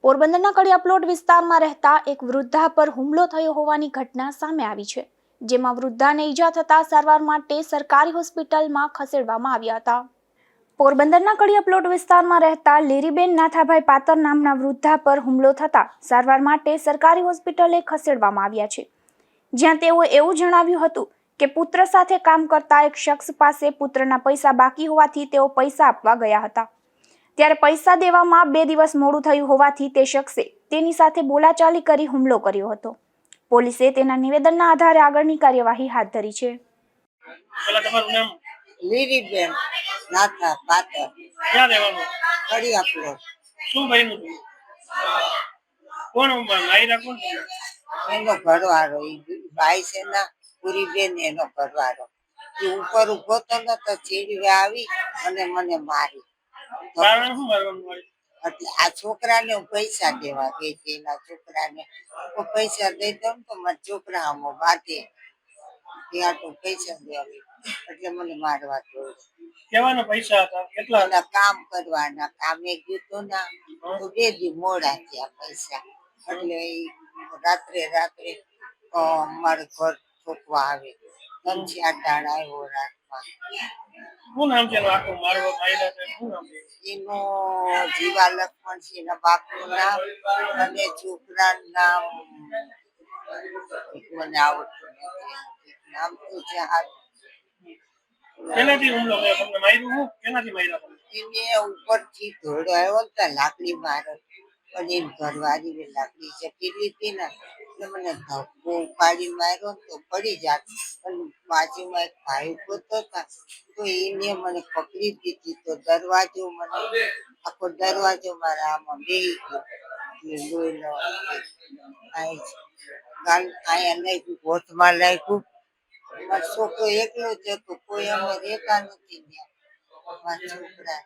પોરબંદરના કડિયા પ્લોટ વિસ્તારમાં રહેતા એક વૃદ્ધા પર હુમલો થયો હોવાની ઘટના સામે આવી છે, જેમાં વૃદ્ધાને ઈજા થતા સારવાર માટે સરકારી હોસ્પિટલમાં ખસેડવામાં આવ્યા હતા. પોરબંદરના કડિયા પ્લોટ વિસ્તારમાં રહેતા લીરીબેન નાથાભાઈ પાતર નામના વૃદ્ધા પર હુમલો થતા સારવાર માટે સરકારી હોસ્પિટલે ખસેડવામાં આવ્યા છે, જ્યાં તેઓ એવું જણાવ્યું હતું કે પુત્ર સાથે કામ કરતા એક શખ્સ પાસે પુત્રના પૈસા બાકી હોવાથી તેઓ પૈસા આપવા ગયા હતા. ત્યારે પૈસા દેવામાં 2 દિવસ મોડું થયું હોવાથી તે શખ્સે તેની સાથે બોલાચાલી કરી હુમલો કર્યો હતો. પોલીસે તેના નિવેદનના આધારે આગળની કાર્યવાહી હાથ ધરી છે. લીરીબેન નાથા પાતર, ક્યાં રહેવાનું? કડિયા પ્લોટ. શું બન્યું હતું? કોણ માયરા કોણ? એનો ઘરવાળો, એ ભાઈ છે ને પૂરીબેન, એનો ઘરવાળો. એ ઉપર ઉભો તો નતો, ચીડવે આવી અને મને મારી. કારણ શું મારવાનું હોય? એટલે આ છોકરાને હું પૈસા દેવા ગઈ હતી, એના છોકરાને હું પૈસા દઈ દઉં તો મારા છોકરા આમાં બાંધે, ત્યાં તો પૈસા દેવા ગઈ એટલે મને મારવા જોયું. કેવાના પૈસા હતા? કેટલા? એના કામ કરવાના, કામે ગયું તો ના તો 2 દી મોડા થયા પૈસા. એટલે રાત્રે મારે ઘર ઠોકવા આવે. 3-4 દાડા આવ્યો રાતમાં. શું નામ છે આખું મારવા માયરા છે? શું નામ છે એનો? જીવા લક્ષ્મણ છે એના બાપનું નામ, અને છોકરાનું નામ મને આવડતું નથી. નામ તો છે કેનાથી હુમલો કર્યો? તમને માર્યું હું? કેનાથી માર્યા તમે? એને ઉપરથી ધોળો આવ્યો ને લાકડી મારે, પણ એની ઘરવાળી લાકડી ચકી લીધી ને એટલે મને ધક્કો ઉપાડી માર્યો ને તો પડી જાત. પણ બાજુમાં એક ભાઈ ઉભો હતા તો એને મને પકડી દીધી, તો દરવાજો મને આખો દરવાજો મારા આમાં બેહી ગયો. એટલે લોહી અહીંયા લાગ્યું, હોઠમાં લાગ્યું. મારો છોકરો એકલો જ હતો, કોઈ અમે રહેતા નથી ત્યાં. મારા છોકરા